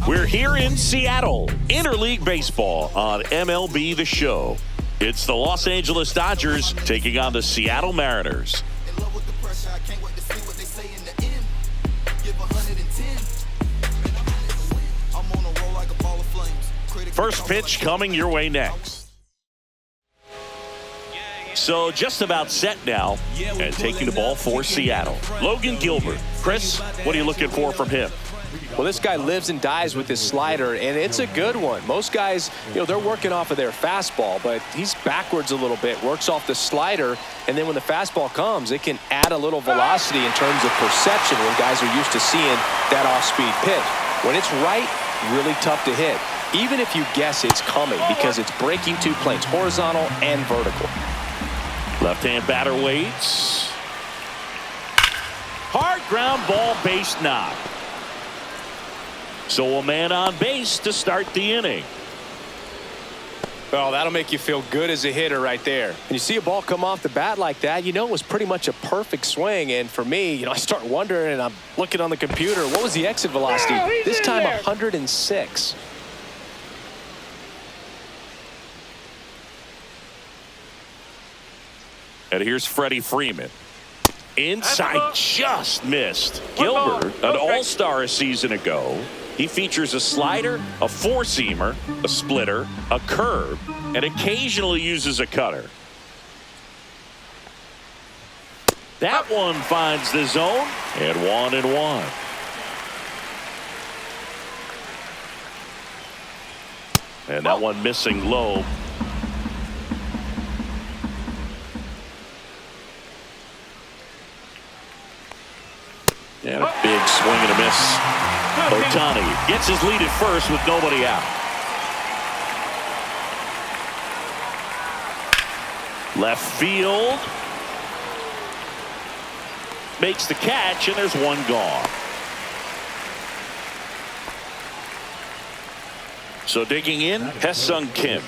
We're here in Seattle, Interleague Baseball on MLB The Show. It's the Los Angeles Dodgers taking on the Seattle Mariners. First pitch coming your way next. So just about set now, and taking the ball for Seattle, Logan Gilbert. Chris, what are you looking for from him? Well, this guy lives and dies with his slider, and it's a good one. Most guys, they're working off of their fastball, but he's backwards a little bit, works off the slider, and then when the fastball comes, it can add a little velocity in terms of perception when guys are used to seeing that off-speed pitch. When it's right, really tough to hit, even if you guess it's coming, because it's breaking two planes, horizontal and vertical. Left-hand batter waits. Hard ground ball, base knock. So a man on base to start the inning. Well, that'll make you feel good as a hitter right there. And you see a ball come off the bat like that, it was pretty much a perfect swing. And for me, I start wondering, and I'm looking on the computer, what was the exit velocity? This time 106. And here's Freddie Freeman. Inside, just missed. Gilbert, an all-star a season ago. He features a slider, a four-seamer, a splitter, a curve, and occasionally uses a cutter. That one finds the zone, and 1-1. And that one missing low. And a big swing and a miss. Ohtani gets his lead at first with nobody out. Left field. Makes the catch, and there's one gone. So digging in, Hesung Kim.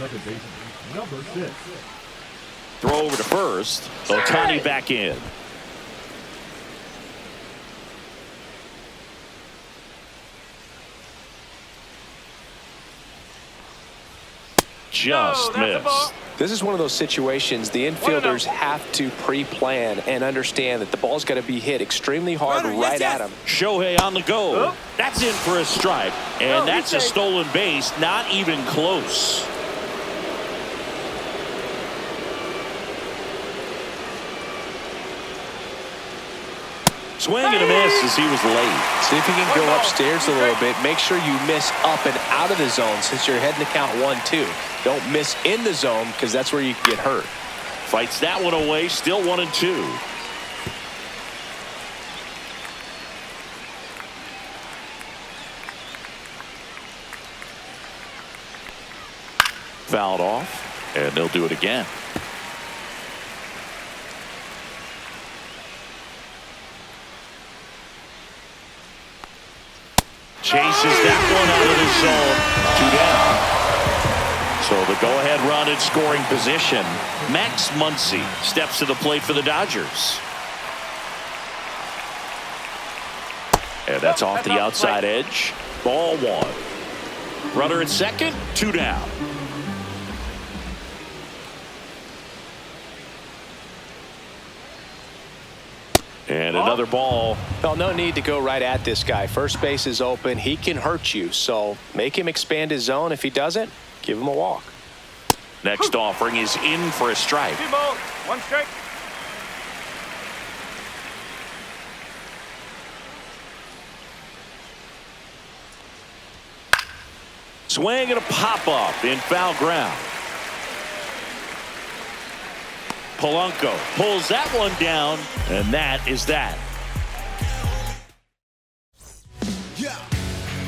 Throw over to first. Ohtani back in. Just missed. This is one of those situations the infielders have to pre-plan and understand that the ball's got to be hit extremely hard right at him. Shohei on the go. That's in for a strike, and that's a stolen base, not even close. Swing and a miss as he was late. See if you can go upstairs a little bit. Make sure you miss up and out of the zone since you're heading to count 1-2. Don't miss in the zone because that's where you can get hurt. Fights that one away. Still 1-2. Fouled off, and they'll do it again. Chases that one out of the zone. 2 down. So the go-ahead run in scoring position. Max Muncy steps to the plate for the Dodgers. And that's off the outside edge. Ball 1. Runner at second, 2 down. And another ball. Well, no need to go right at this guy. First base is open. He can hurt you. So make him expand his zone. If he doesn't, give him a walk. Next offering is in for a strike. 2 balls, 1 strike. Swing and a pop-up in foul ground. Polanco pulls that one down, and that is that.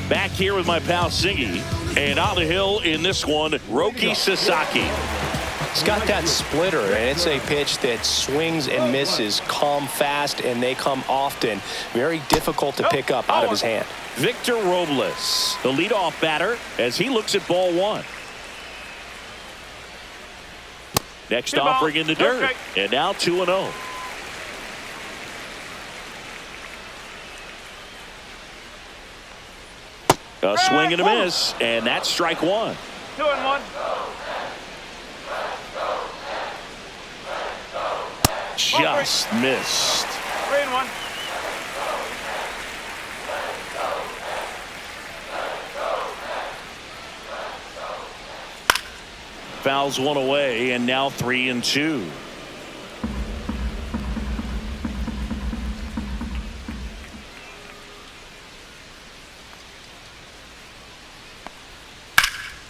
Back here with my pal Siggy, and on the hill in this one, Roki Sasaki. It's got that splitter, and it's a pitch that swings and misses, come fast, and they come often. Very difficult to pick up out of his hand. Victor Robles, the leadoff batter, as he looks at ball 1. Next offering in the dirt, and now 2-0. A swing and a miss, and that's strike one. 2-1. Just missed. 3-1. Fouls one away, and now 3-2.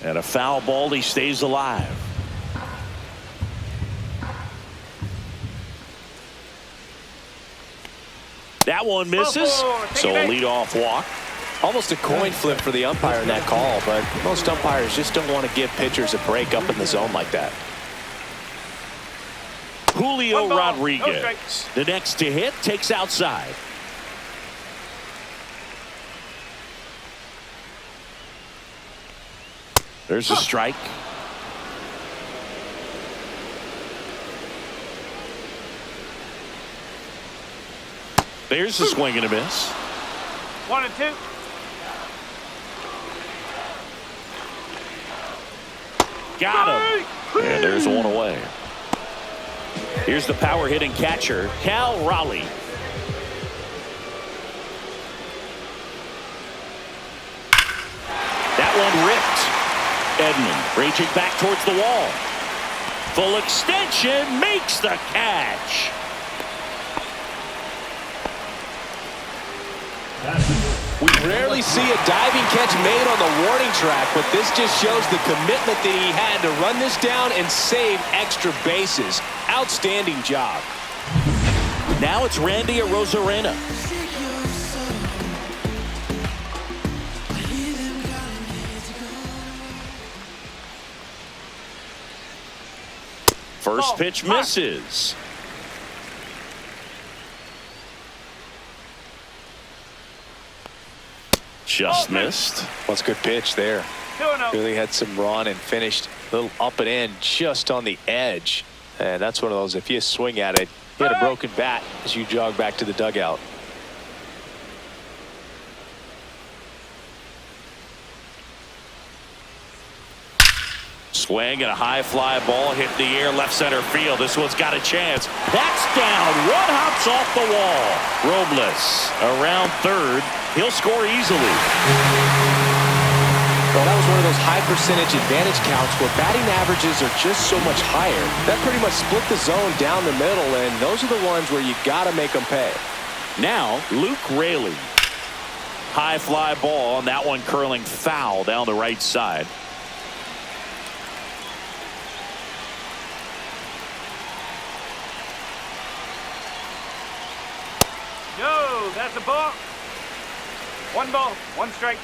And a foul ball, he stays alive. That one misses, so a leadoff walk. Almost a coin flip for the umpire in that call, but most umpires just don't want to give pitchers a break up in the zone like that. Julio Rodriguez, the next to hit, takes outside. There's a strike. There's a swing and a miss. 1-2. Got him. And there's one away. Here's the power hitting catcher, Cal Raleigh. That one ripped. Edman raging back towards the wall. Full extension, makes the catch. We rarely see a diving catch made on the warning track, but this just shows the commitment that he had to run this down and save extra bases. Outstanding job. Now it's Randy Arozarena. First pitch misses. Just missed. That's a good pitch there. 2-0. Really had some run and finished a little up and in just on the edge. And that's one of those, if you swing at it, you had a broken bat as you jog back to the dugout. Swing and a high fly ball hit the air left center field. This one's got a chance. That's down. One hops off the wall. Robles around third. He'll score easily. Well, that was one of those high percentage advantage counts where batting averages are just so much higher. That pretty much split the zone down the middle, and those are the ones where you got to make them pay. Now, Luke Raley. High fly ball, and that one curling foul down the right side. Yo, that's a ball. 1 ball, 1 strike.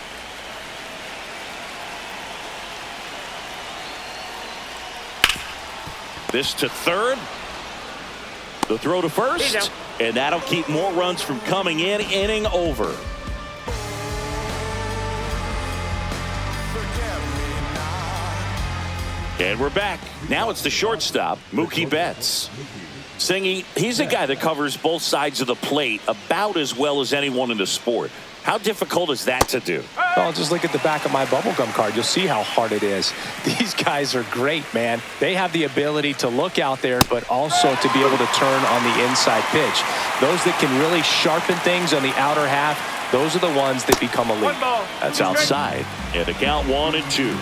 This to third. The throw to first. And that'll keep more runs from coming in. Inning over. And we're back. Now it's the shortstop, Mookie Betts. Singy, he's a guy that covers both sides of the plate about as well as anyone in the sport. How difficult is that to do? Well, just look at the back of my bubblegum card. You'll see how hard it is. These guys are great, man. They have the ability to look out there, but also to be able to turn on the inside pitch. Those that can really sharpen things on the outer half, those are the ones that become elite. That's outside. And the count 1-2.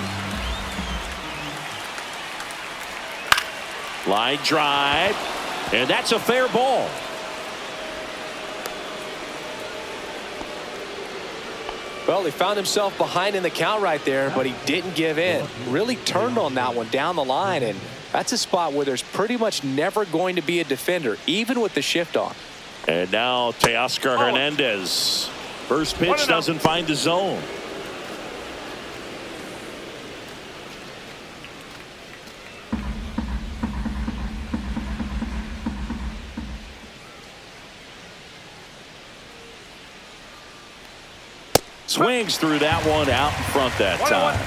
Line drive. And that's a fair ball. Well, he found himself behind in the count right there, but he didn't give in. Really turned on that one down the line, and that's a spot where there's pretty much never going to be a defender, even with the shift on. And now Teoscar Hernandez. First pitch doesn't find the zone. Swings through that one out in front that time.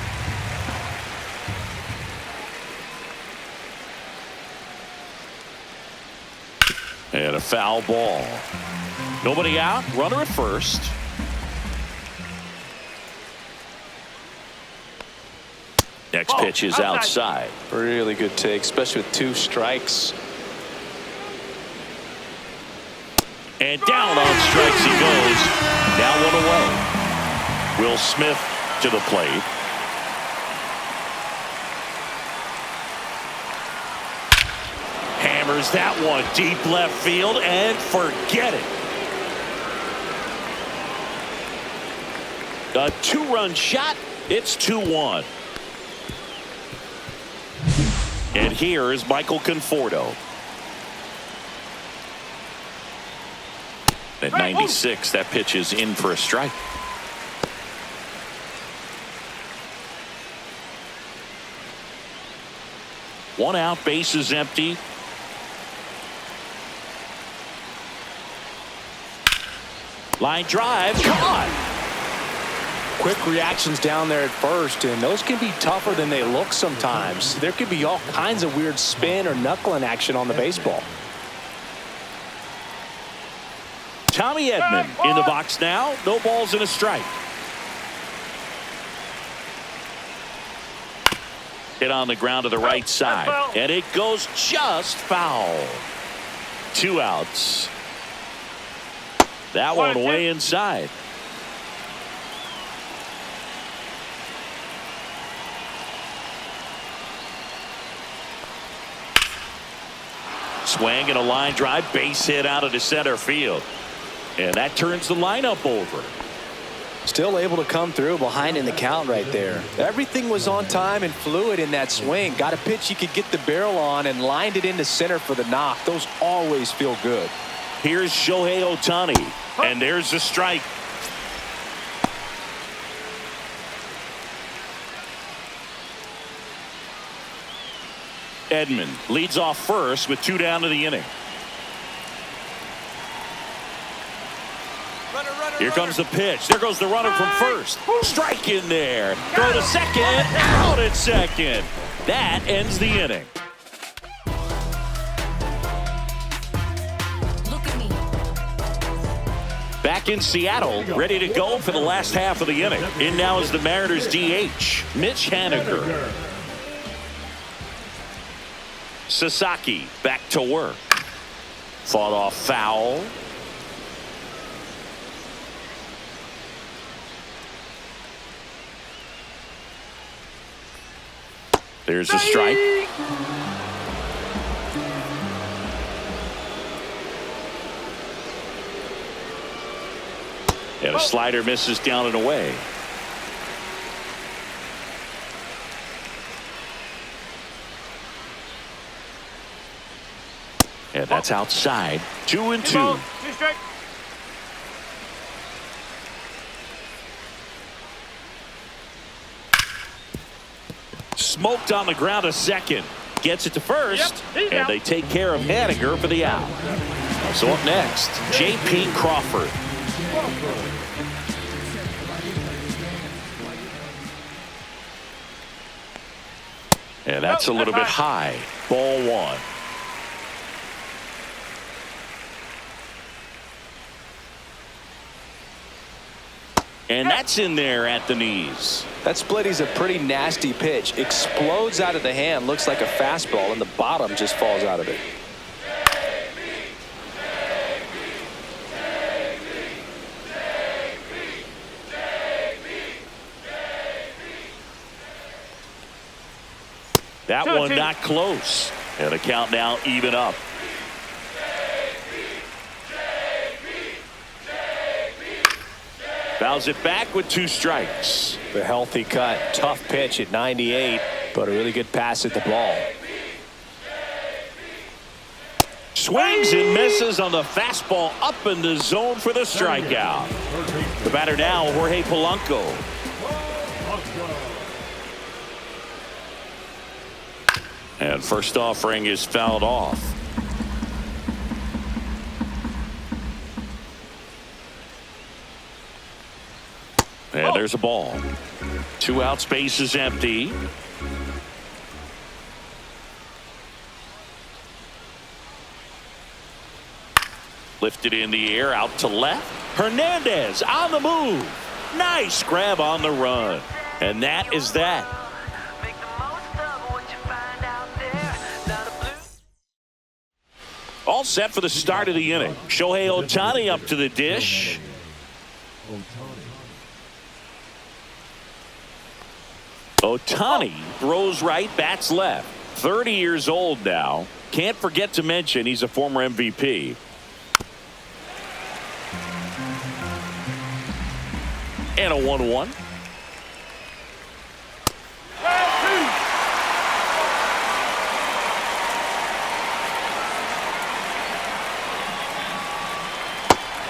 And a foul ball. Nobody out. Runner at first. Next pitch is outside. Really good take, especially with 2 strikes. And down on strikes he goes. Now 1 away. Will Smith to the plate. Hammers that one deep left field and forget it. A 2-run shot. It's 2-1. And here is Michael Conforto. At 96, that pitch is in for a strike. One out, base is empty. Line drive, caught. Quick reactions down there at first, and those can be tougher than they look sometimes. There could be all kinds of weird spin or knuckling action on the baseball. Tommy Edman in the box now. No balls and a strike. Hit on the ground to the right side, and it goes just foul. 2 outs. That one way inside. Swing and a line drive, base hit out of the center field. And that turns the lineup over. Still able to come through behind in the count right there. Everything was on time and fluid in that swing. Got a pitch he could get the barrel on and lined it into center for the knock. Those always feel good. Here's Shohei Ohtani, and there's the strike. Edman leads off first with 2 down to the inning. Here comes the pitch. There goes the runner from first. Strike in there. Throw to second. Out at second. That ends the inning. Back in Seattle, ready to go for the last half of the inning. In now is the Mariners DH, Mitch Haniger. Sasaki back to work. Fought off foul. There's a strike. And a slider misses down and away. And that's outside. 2-2. Smoked on the ground to second. Gets it to first. And they take care of Haniger for the out. So up next, J.P. Crawford. And that's a little bit high. Ball 1. And that's in there at the knees. That split is a pretty nasty pitch. Explodes out of the hand. Looks like a fastball, and the bottom just falls out of it. That one not close. And the count now even up. Fouls it back with 2 strikes. The healthy cut. Tough pitch at 98, but a really good pass at the ball. Swings and misses on the fastball up in the zone for the strikeout. The batter now, Jorge Polanco. And first offering is fouled off. And there's a ball. 2 outs, base is empty. Lifted in the air, out to left. Hernandez on the move. Nice grab on the run. And that is that. all set for the start of the inning. Shohei Ohtani up to the dish. Ohtani throws right, bats left. 30 years old now. Can't forget to mention he's a former MVP. And a 1-1.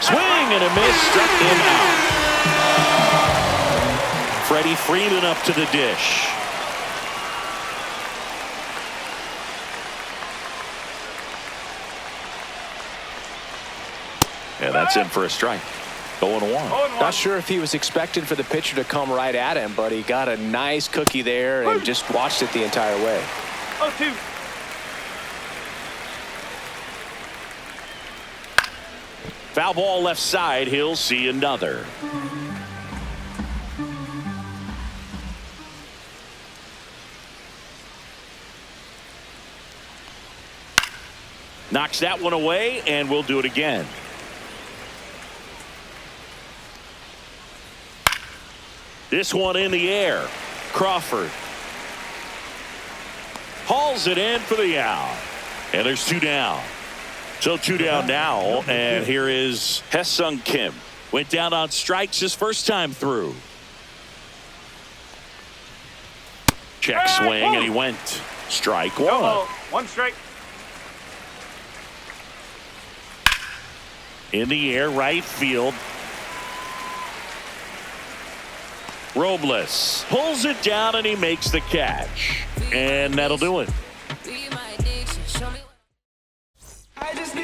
Swing and a miss, struck him out. Freddie Freeman up to the dish. And that's in for a strike. 0-1. Not sure if he was expecting for the pitcher to come right at him, but he got a nice cookie there and just watched it the entire way. 0-2. Foul ball left side. He'll see another. Knocks that one away, and we'll do it again. This one in the air. Crawford hauls it in for the out. And there's 2 down. So 2 down now, and here is Hae-Sung Kim. Went down on strikes his first time through. Check swing, and he went. Strike 1. 1 strike. In the air, right field. Robles pulls it down, and he makes the catch. And that'll do it.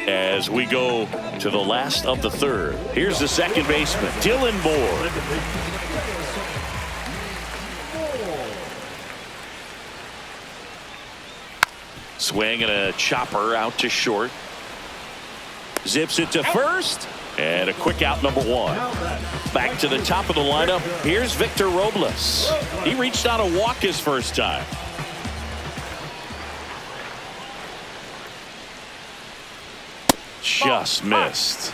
As we go to the last of the third, here's the second baseman, Dylan Moore. Swing and a chopper out to short. Zips it to first, and a quick out, number 1. Back to the top of the lineup. Here's Victor Robles. He reached on a walk his first time. Just missed.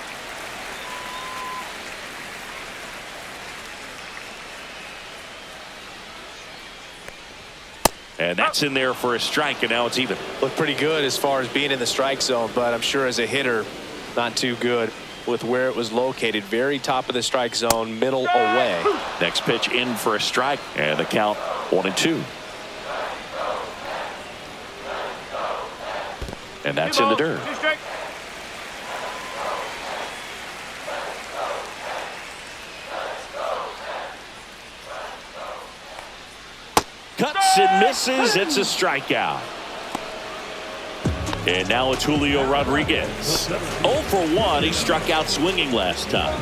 And that's in there for a strike, and now it's even. Looked pretty good as far as being in the strike zone, but I'm sure as a hitter, not too good with where it was located. Very top of the strike zone, middle away. Next pitch in for a strike, and the count 1-2. And that's in the dirt. Cuts and misses. It's a strikeout. And now it's Julio Rodriguez. 0 for 1. He struck out swinging last time.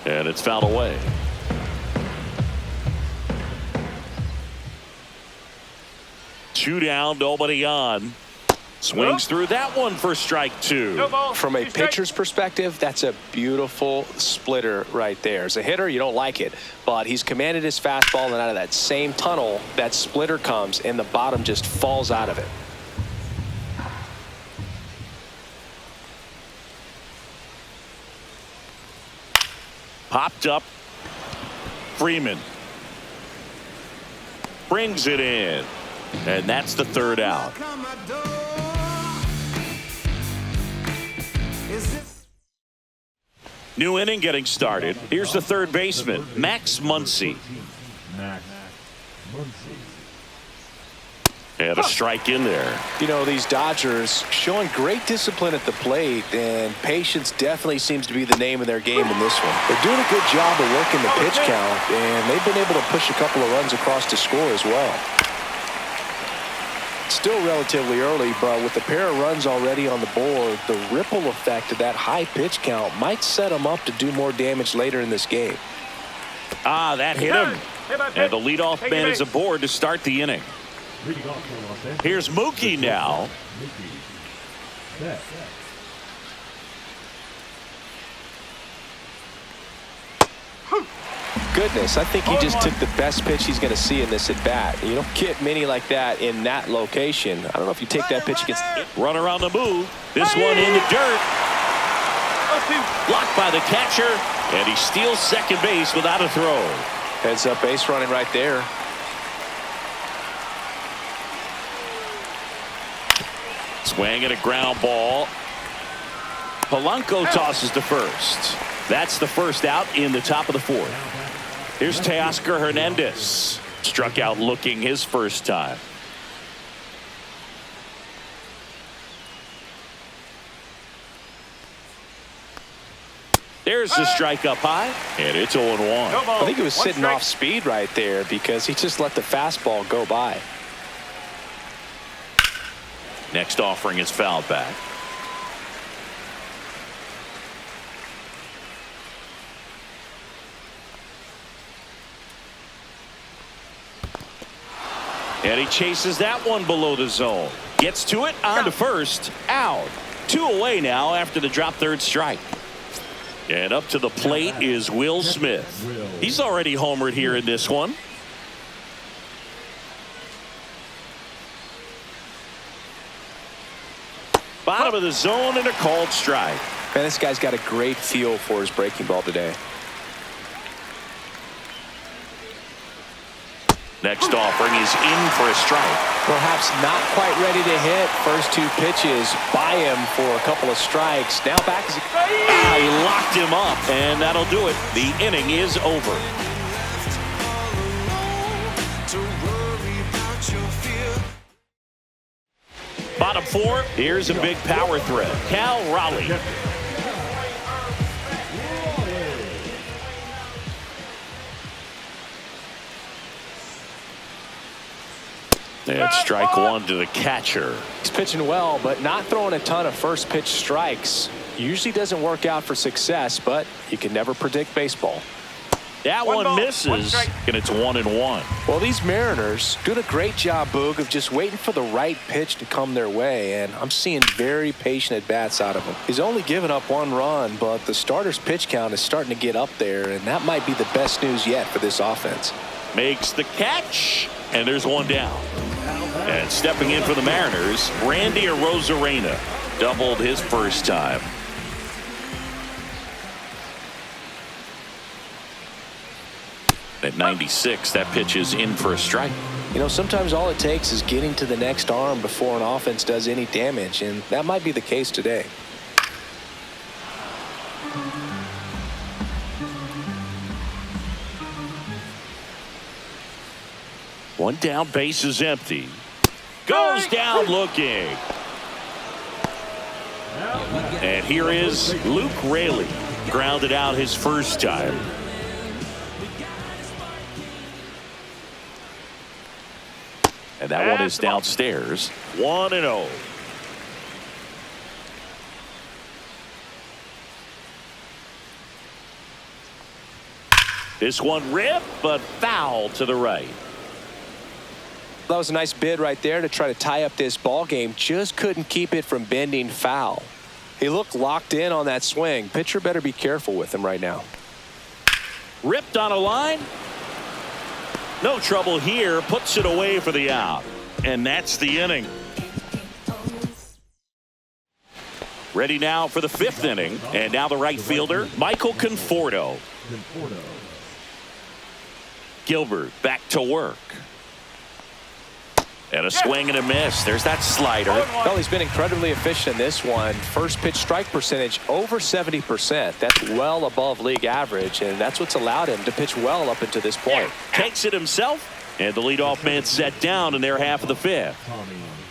And it's fouled away. Two down, nobody on. Swings through that one for strike 2. From a pitcher's perspective, that's a beautiful splitter right there. As a hitter, you don't like it, but he's commanded his fastball, and out of that same tunnel, that splitter comes, and the bottom just falls out of it. Popped up. Freeman brings it in, and that's the third out. New inning getting started. Here's the third baseman, Max Muncy. And a strike in there. You know, these Dodgers showing great discipline at the plate, and patience definitely seems to be the name of their game in this one. They're doing a good job of working the pitch count, and they've been able to push a couple of runs across to score as well. Still relatively early, but with a pair of runs already on the board, the ripple effect of that high pitch count might set them up to do more damage later in this game. Ah, that hit him. And the leadoff man is aboard to start the inning. Here's Mookie now. goodness, I think he just took the best pitch he's going to see in this at-bat. You don't get many like that in that location. I don't know if you take that pitch against... Runner on the move. This one in the dirt. Blocked by the catcher, and he steals second base without a throw. Heads up base running right there. Swing and a ground ball. Polanco tosses to first. That's the first out in the top of the fourth. Here's Teoscar Hernandez. Struck out looking his first time. There's the strike up high, and it's 0-1. I think he was sitting off speed right there because he just let the fastball go by. Next offering is fouled back. And he chases that one below the zone. Gets to it, on to first, out. 2 away now after the drop third strike. And up to the plate is Will Smith. He's already homered here in this one. Bottom of the zone and a called strike. Man, this guy's got a great feel for his breaking ball today. Next offering is in for a strike. Perhaps not quite ready to hit. First 2 pitches by him for a couple of strikes. Now back as he locked him up, and that'll do it. The inning is over. Bottom 4, here's a big power threat. Cal Raleigh. And strike 1 to the catcher. He's pitching well, but not throwing a ton of first pitch strikes. Usually doesn't work out for success, but you can never predict baseball. That one misses, and it's 1-1. Well, these Mariners doing a great job, Boog, of just waiting for the right pitch to come their way, and I'm seeing very patient at-bats out of him. He's only given up 1 run, but the starter's pitch count is starting to get up there, and that might be the best news yet for this offense. Makes the catch, and there's 1 down. And stepping in for the Mariners, Randy Arozarena doubled his first time. At 96, that pitch is in for a strike. You know, sometimes all it takes is getting to the next arm before an offense does any damage, and that might be the case today. One down, base is empty. Goes down looking. And here is Luke Raley. Grounded out his first time. And that one is downstairs. 1-0. This one ripped, but foul to the right. That was a nice bid right there to try to tie up this ball game. Just couldn't keep it from bending foul. He looked locked in on that swing. Pitcher better be careful with him right now. Ripped on a line. No trouble here. Puts it away for the out. And that's the inning. Ready now for the 5th inning. And now the right fielder, Michael Conforto. Gilbert back to work. And a swing and a miss. There's that slider. Well, he's been incredibly efficient in this one. First pitch strike percentage over 70%. That's well above league average, and that's what's allowed him to pitch well up until this point. Takes it himself, and the leadoff man set down in their half of the 5th.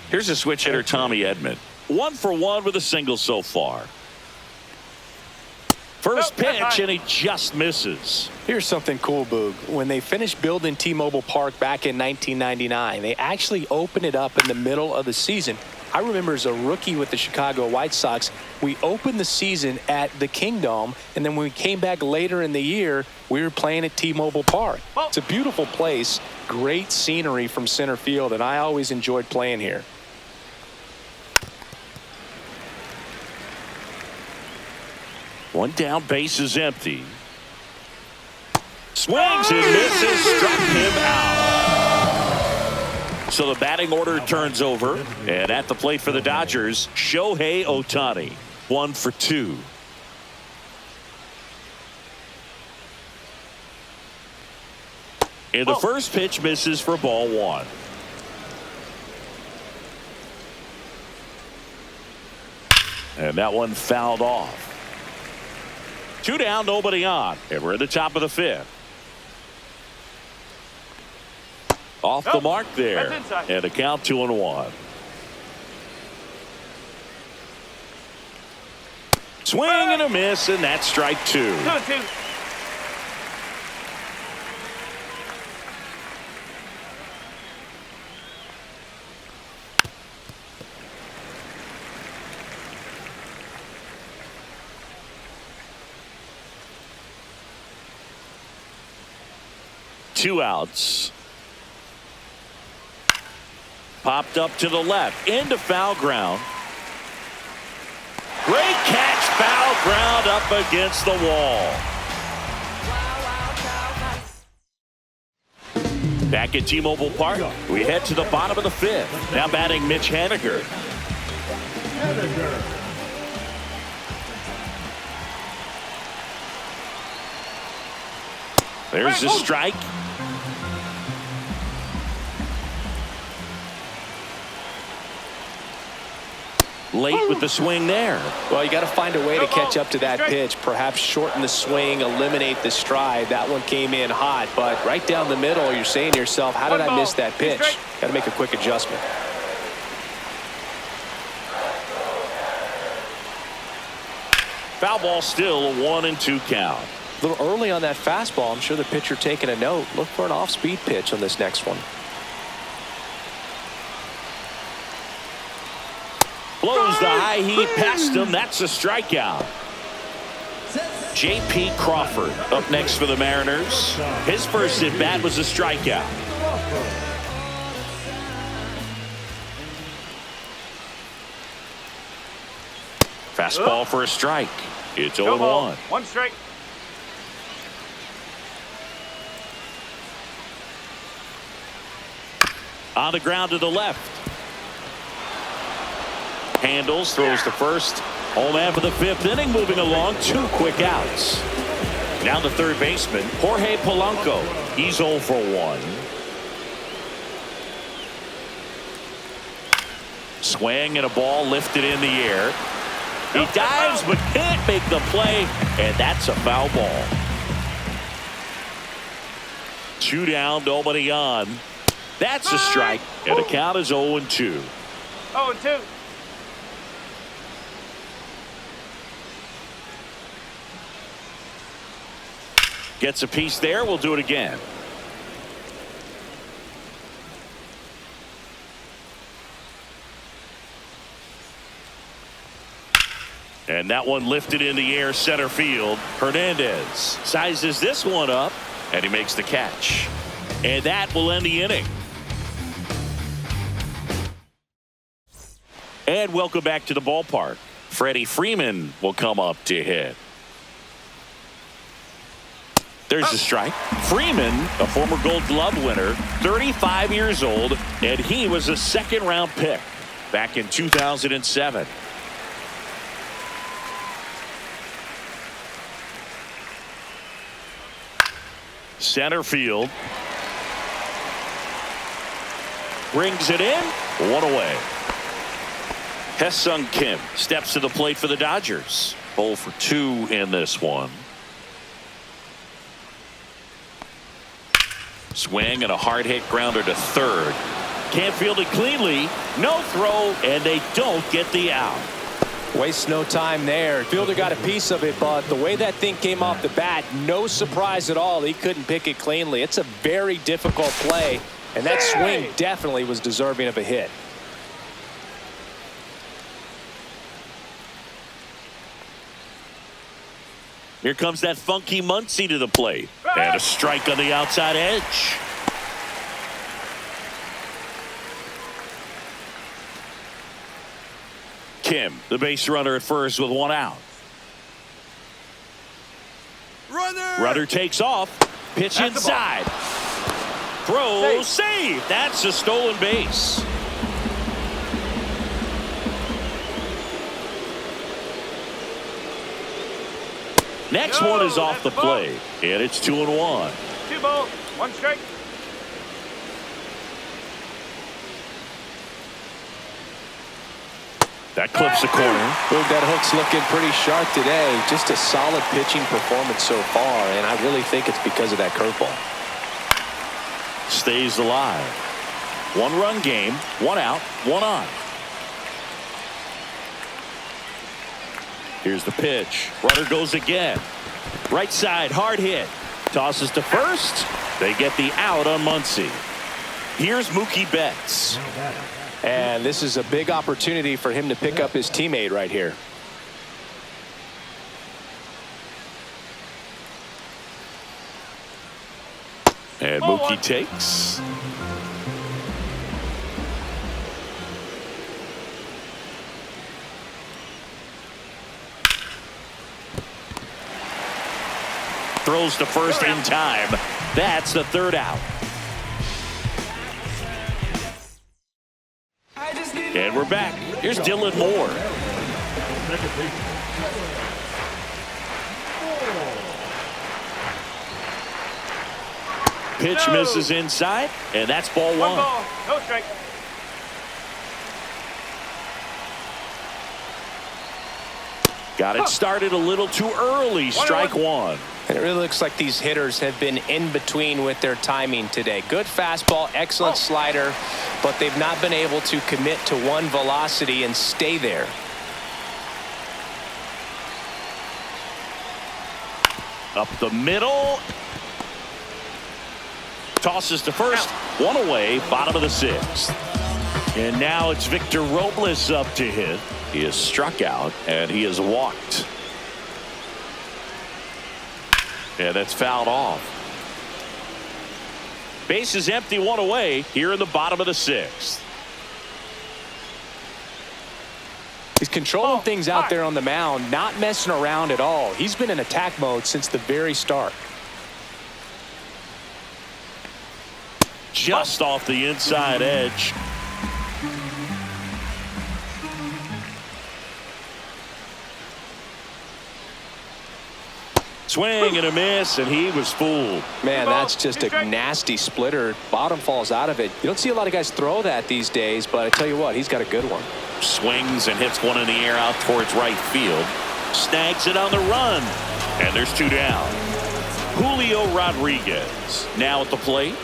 Here's a switch hitter, Tommy Edman. 1 for 1 with a single so far. First pitch, and he just misses. Here's something cool, Boog. When they finished building T-Mobile Park back in 1999, they actually opened it up in the middle of the season. I remember as a rookie with the Chicago White Sox, we opened the season at the Kingdome, and then when we came back later in the year, we were playing at T-Mobile Park. It's a beautiful place, great scenery from center field, and I always enjoyed playing here. One down, base is empty. Swings and misses, struck him out. So the batting order turns over, and at the plate for the Dodgers, Shohei Ohtani, 1 for 2. And the first pitch misses for ball 1. And that one fouled off. 2 down, nobody on, and we're at the top of the 5th. Off the mark there, and the count 2-1. Swing and a miss, and that's strike 2. 2-2. Two outs. Popped up to the left into foul ground. Great catch, foul ground up against the wall. Back at T-Mobile Park, we head to the bottom of the 5th. Now batting Mitch Haniger. There's the strike. Late with the swing there. Well, you got to find a way to catch up to that pitch. Perhaps shorten the swing, eliminate the stride. That one came in hot, but right down the middle, you're saying to yourself, how did I miss that pitch? Got to make a quick adjustment. Foul ball, still a 1-2 count. A little early on that fastball. I'm sure the pitcher taking a note. Look for an off-speed pitch on this next one. Blows the high heat past him. That's a strikeout. J.P. Crawford up next for the Mariners. His first at bat was a strikeout. Fastball for a strike. It's 0-1. 1 strike. On the ground to the left. Handles, throws to first. Home after the 5th inning, moving along. 2 quick outs. Now the third baseman, Jorge Polanco. He's 0 for 1. Swing and a ball lifted in the air. He dives but can't make the play, and that's a foul ball. 2 down, nobody on. That's a strike, and the count is 0-2. 0-2. Gets a piece there. We'll do it again. And that one lifted in the air, center field. Hernandez sizes this one up, and he makes the catch. And that will end the inning. And welcome back to the ballpark. Freddie Freeman will come up to hit. There's the strike. Freeman, a former Gold Glove winner, 35 years old, and he was a 2nd-round pick back in 2007. Center field. Brings it in. 1 away. Hesung Kim steps to the plate for the Dodgers. 0 for 2 in this one. Swing and a hard hit grounder to third. Can't field it cleanly. No throw, and they don't get the out. Waste no time there. Fielder got a piece of it, but the way that thing came off the bat, no surprise at all. He couldn't pick it cleanly. It's a very difficult play, and that swing definitely was deserving of a hit. Here comes that funky Muncy to the plate. And a strike on the outside edge. Kim, the base runner at first with 1 out. Runner takes off. Pitch That's the ball. inside. Throw, save. That's a stolen base. Next No, one is off the that's the ball. plate, and it's 2-1. 2 balls, 1 strike. That clips the corner. Boog, that hook's looking pretty sharp today. Just a solid pitching performance so far, and I really think it's because of that curveball. Stays alive. 1-run game, 1 out, 1 on. Here's the pitch. Runner goes again. Right side, hard hit. Tosses to first. They get the out on Muncy. Here's Mookie Betts. And this is a big opportunity for him to pick up his teammate right here. And Mookie takes. Throws to first in time. That's the 3rd out. And we're back. Here's Dylan Moore. Pitch misses inside, and that's ball 1. 1 ball, no strike. Got it started a little too early. Strike 1. And it really looks like these hitters have been in between with their timing today. Good fastball, excellent slider, but they've not been able to commit to one velocity and stay there. Up the middle. Tosses to first. 1 away, bottom of the 6th. And now it's Victor Robles up to hit. He is struck out, and he is walked. And that's fouled off. Base is empty, 1 away here in the bottom of the 6th. He's controlling things out there on the mound, not messing around at all. He's been in attack mode since the very start. Just off the inside edge. Swing and a miss, and he was fooled. Man, that's just a nasty splitter. Bottom falls out of it. You don't see a lot of guys throw that these days, but I tell you what, he's got a good one. Swings and hits one in the air out towards right field. Snags it on the run, and there's 2 down. Julio Rodriguez now at the plate.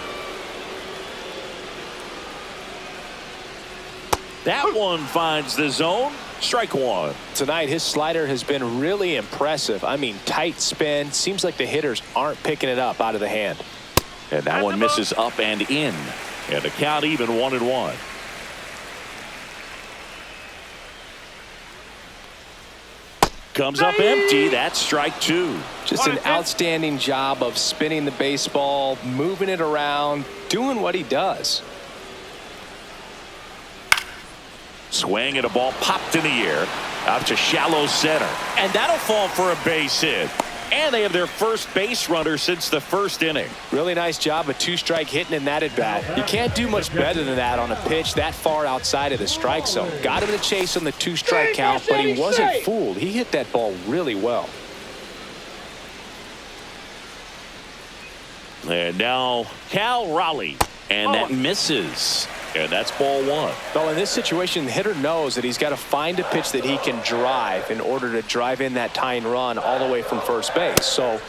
That one finds the zone. Strike 1. Tonight, his slider has been really impressive. I mean, tight spin. Seems like the hitters aren't picking it up out of the hand. And that one misses up and in. And the count even 1-1. Comes up empty. That's strike 2. Just an outstanding job of spinning the baseball, moving it around, doing what he does. Swing and a ball popped in the air out to shallow center. And that'll fall for a base hit. And they have their first base runner since the 1st inning. Really nice job of 2-strike hitting in that at bat. You can't do much better than that on a pitch that far outside of the strike zone. Got him to chase on the 2-strike count, but he wasn't fooled. He hit that ball really well. And now Cal Raleigh. And that misses. And that's ball 1. Well, in this situation, the hitter knows that he's got to find a pitch that he can drive in order to drive in that tying run all the way from first base. So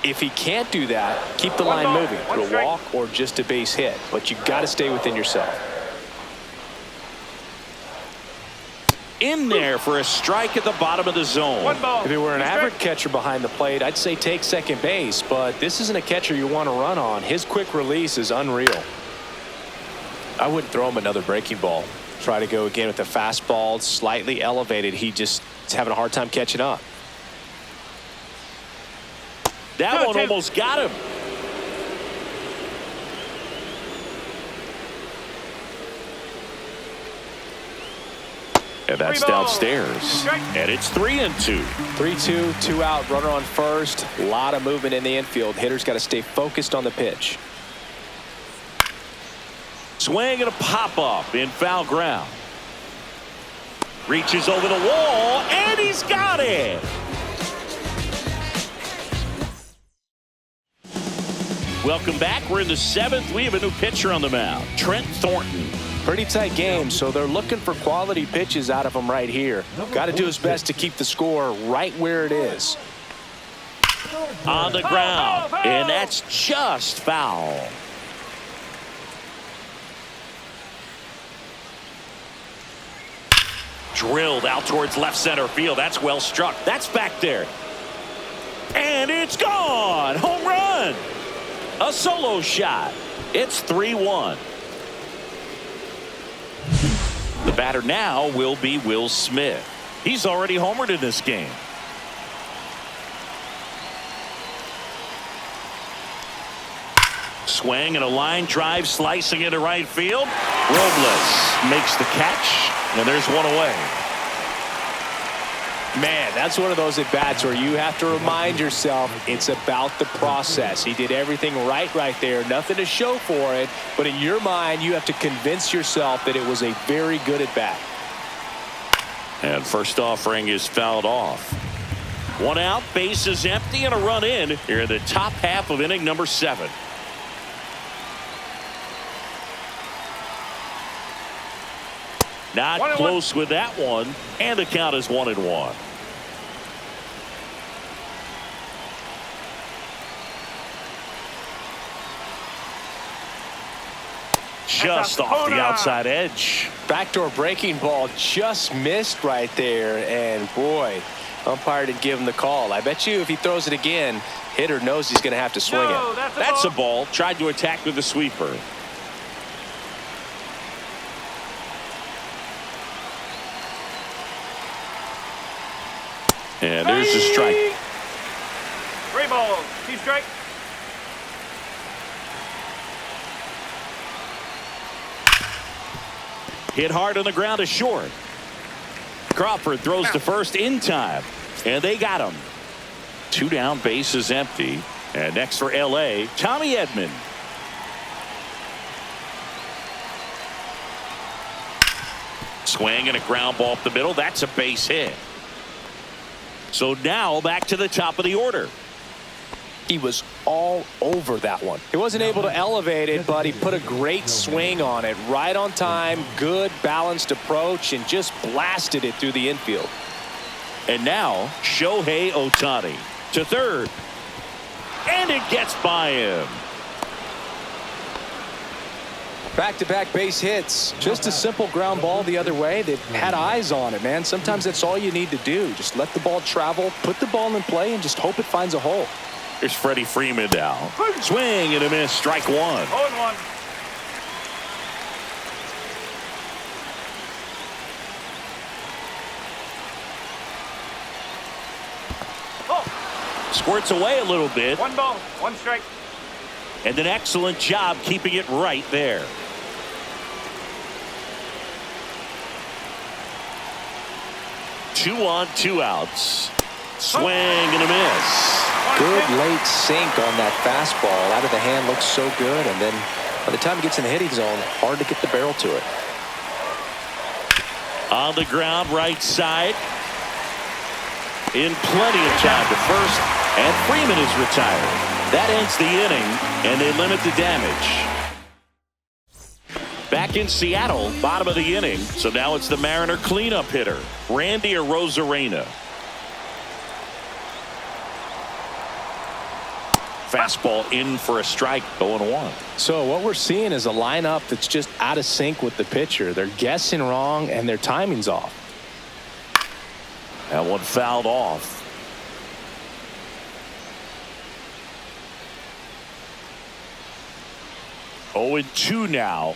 if he can't do that, keep the line moving to a walk or just a base hit. But you got to stay within yourself. In there for a strike at the bottom of the zone. If he were an average catcher behind the plate, I'd say take second base. But this isn't a catcher you want to run on. His quick release is unreal. I wouldn't throw him another breaking ball. Try to go again with the fastball, slightly elevated. He just is having a hard time catching up. That one almost got him. And that's downstairs. And it's 3-2. 3-2, 2 out, runner on first. A lot of movement in the infield. Hitter's got to stay focused on the pitch. Swing and a pop-up in foul ground. Reaches over the wall, and he's got it. Welcome back. We're in the 7th. We have a new pitcher on the mound, Trent Thornton. Pretty tight game, so they're looking for quality pitches out of him right here. Got to do his best to keep the score right where it is. On the ground, and that's just foul. Drilled out towards left center field. That's well struck. That's back there. And it's gone. Home run. A solo shot. It's 3-1. The batter now will be Will Smith. He's already homered in this game. Swing and a line drive slicing into right field. Robles makes the catch, and there's one away. Man, that's one of those at-bats where you have to remind yourself it's about the process. He did everything right there. Nothing to show for it. But in your mind, you have to convince yourself that it was a very good at-bat. And first offering is fouled off. One out, base is empty, and a run in here in the top half of inning number 7. Not close with that one, and the count is 1-1. Just off the outside edge. Backdoor breaking ball just missed right there, and boy, umpire didn't give him the call. I bet you if he throws it again, hitter knows he's going to have to swing it. That's a ball. Tried to attack with the sweeper. And there's a strike. 3 balls, 2 strikes. Hit hard on the ground to short. Crawford throws to first in time, and they got him. 2 down, base is empty. And next for LA, Tommy Edman. Swing and a ground ball up the middle. That's a base hit. So now back to the top of the order. He was all over that one. He wasn't able to elevate it, but he put a great swing on it. Right on time, good balanced approach, and just blasted it through the infield. And now Shohei Ohtani to third. And it gets by him. Back-to-back base hits. Just a simple ground ball the other way. They've had eyes on it, man. Sometimes that's all you need to do. Just let the ball travel, put the ball in play, and just hope it finds a hole. Here's Freddie Freeman now. Swing and a miss. Strike 1. 0-1. Squirts away a little bit. 1 ball, 1 strike. And an excellent job keeping it right there. Two on, 2 outs. Swing and a miss. Good late sink on that fastball. Out of the hand, looks so good. And then by the time it gets in the hitting zone, hard to get the barrel to it. On the ground, right side. In plenty of time to first. And Freeman is retired. That ends the inning, and they limit the damage. Back in Seattle, bottom of the inning. So now it's the Mariner cleanup hitter, Randy Arozarena. Fastball in for a strike, 0-1. So what we're seeing is a lineup that's just out of sync with the pitcher. They're guessing wrong, and their timing's off. That one fouled off. Oh, 0-2 now.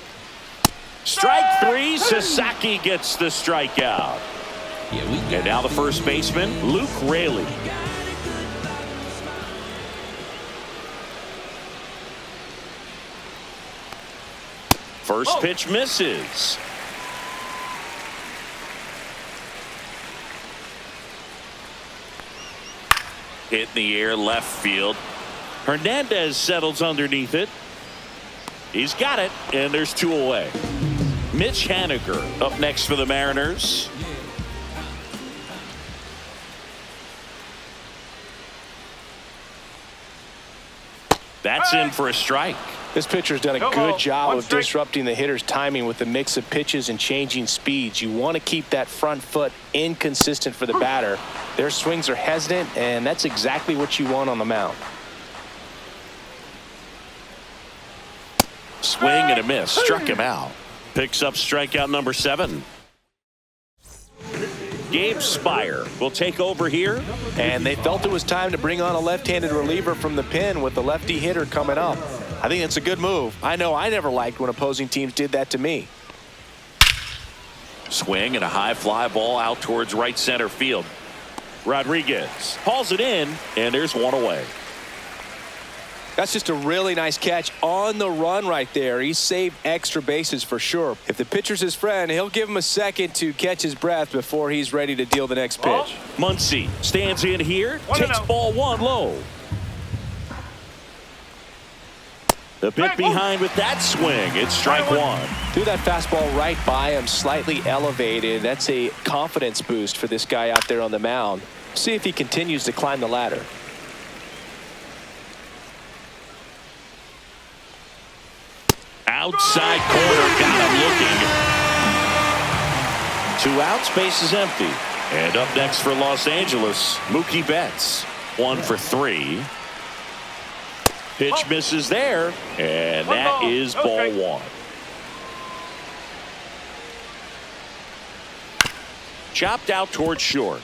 Strike 3. Sasaki gets the strikeout. And now the first baseman, Luke Raley. First pitch misses. Hit in the air left field. Hernandez settles underneath it. He's got it, and there's 2 away. Mitch Haniger up next for the Mariners. That's in for a strike. This pitcher's done a good job of disrupting the hitter's timing with the mix of pitches and changing speeds. You want to keep that front foot inconsistent for the batter. Their swings are hesitant, and that's exactly what you want on the mound. Swing and a miss. Struck him out. Picks up strikeout number 7. Gabe Spire will take over here. And they felt it was time to bring on a left-handed reliever from the pen with the lefty hitter coming up. I think it's a good move. I know I never liked when opposing teams did that to me. Swing and a high fly ball out towards right center field. Rodriguez hauls it in, and there's 1 away. That's just a really nice catch on the run right there. He saved extra bases for sure. If the pitcher's his friend, he'll give him a second to catch his breath before he's ready to deal the next pitch. Muncy stands in here, takes ball 1 low. The bit behind with that swing. It's strike 1. Threw that fastball right by him, slightly elevated. That's a confidence boost for this guy out there on the mound. See if he continues to climb the ladder. Outside corner, got him looking. 2 outs, base is empty. And up next for Los Angeles, Mookie Betts. 1 for 3. Pitch misses there, and that is ball 1. Chopped out towards short.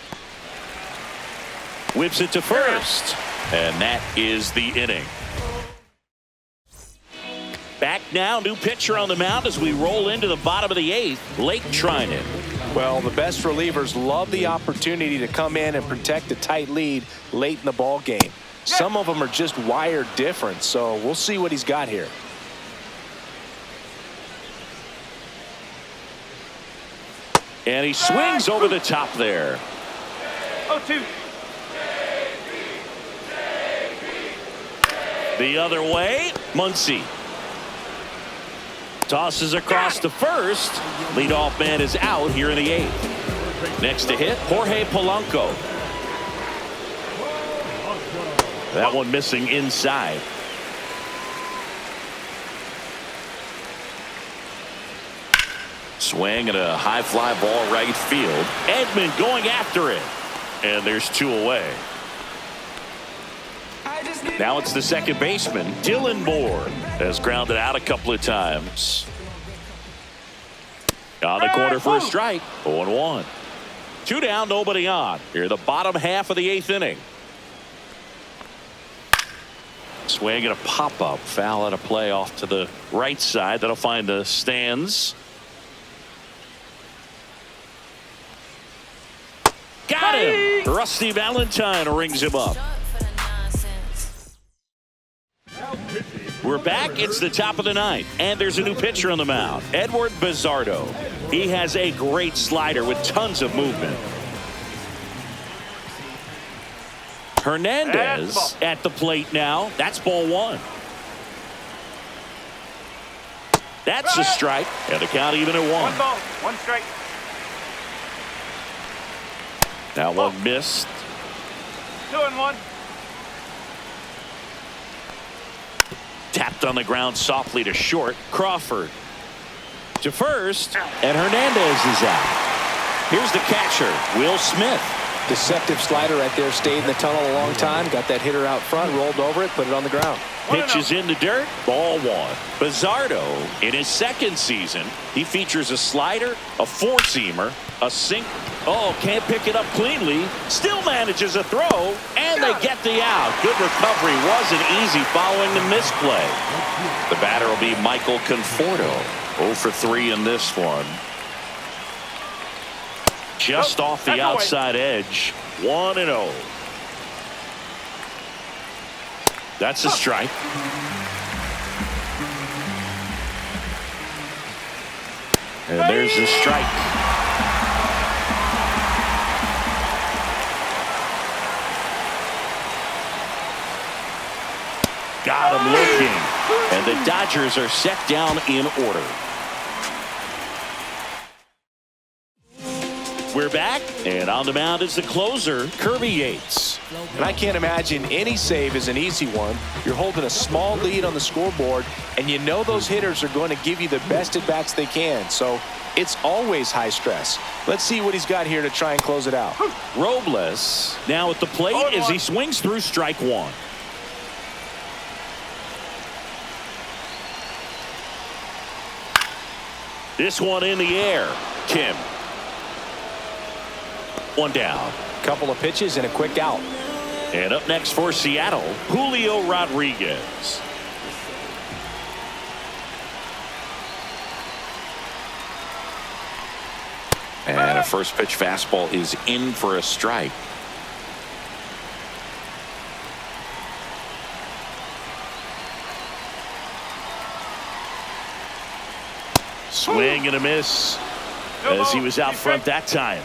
Whips it to first, and that is the inning. Back now, new pitcher on the mound as we roll into the bottom of the 8th, Blake Trinan. Well, the best relievers love the opportunity to come in and protect a tight lead late in the ball game. Some of them are just wired different, so we'll see what he's got here. And he swings over the top there. 0-2. The other way, Muncy tosses across to first. Leadoff man is out here in the 8th. Next to hit, Jorge Polanco. That one missing inside. Swing and a high fly ball right field. Edman going after it. And there's 2 away. Now it's the second baseman, Dylan Moore, has grounded out a couple of times. On the corner for a strike. 0-1. 2 down, nobody on. Here, the bottom half of the 8th inning. Swing and a pop-up. Foul out of play off to the right side. That'll find the stands. Got him! Rusty Valentine rings him up. We're back. It's the top of the 9th, and there's a new pitcher on the mound, Edward Bizzardo. He has a great slider with tons of movement. Hernandez at the plate now. That's ball 1. That's a strike, and the count even at 1. 1 ball, 1 strike. Now one missed. 2-1. Tapped on the ground softly to short. Crawford to first, and Hernandez is out. Here's the catcher, Will Smith. Deceptive slider right there. Stayed in the tunnel a long time. Got that hitter out front, rolled over it, put it on the ground. Pitches in the dirt. Ball 1. Bizzardo, in his 2nd season, he features a slider, a 4-seamer, a sink. Oh, can't pick it up cleanly. Still manages a throw, and they get the out. Good recovery. Wasn't easy following the misplay. The batter will be Michael Conforto. 0 for 3 in this one. Just off the outside edge. 1-0. That's a strike. And there's a strike. got him looking. And the Dodgers are set down in order. We're back, and on the mound is the closer, Kirby Yates. And I can't imagine any save is an easy one. You're holding a small lead on the scoreboard, and you know those hitters are going to give you the best at-bats they can. So it's always high stress. Let's see what he's got here to try and close it out. Robles now at the plate as he swings through strike one. This one in the air. Kim. One down. Couple of pitches and a quick out. And up next for Seattle, Julio Rodriguez. And a first pitch fastball is in for a strike. Swing and a miss as he was out front that time.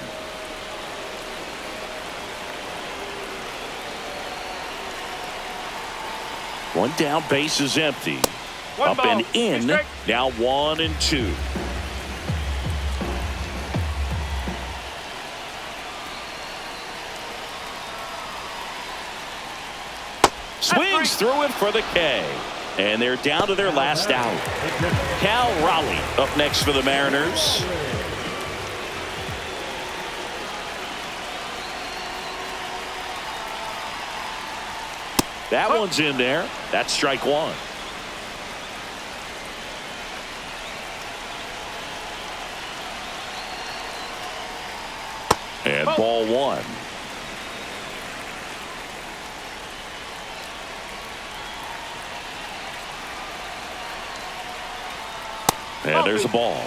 One down, base is empty. Up and in. Now 1-2. Swings through it for the K. And they're down to their last out. Cal Raleigh up next for the Mariners. That one's in there. That's strike one. And ball one. And there's a ball.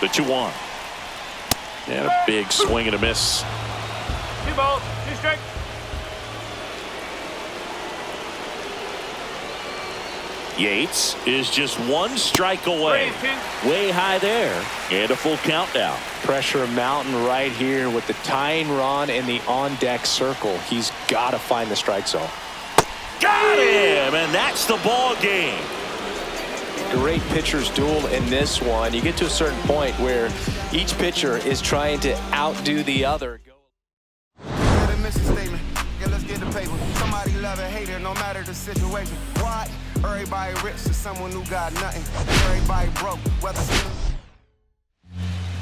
The 2-1. And a big swing and a miss. 2 balls, 2 strikes. Yates is just 1 strike away. Way high there. And a full count now. Pressure mountain right here with the tying run in the on-deck circle. He's got to find the strike zone. Got him! And that's the ball game. Great pitcher's duel in this one. You get to a certain point where each pitcher is trying to outdo the other. Let's get the paper. Somebody love it, hate it, no matter the situation. Why? Everybody rich to someone who got nothing. Everybody broke, whether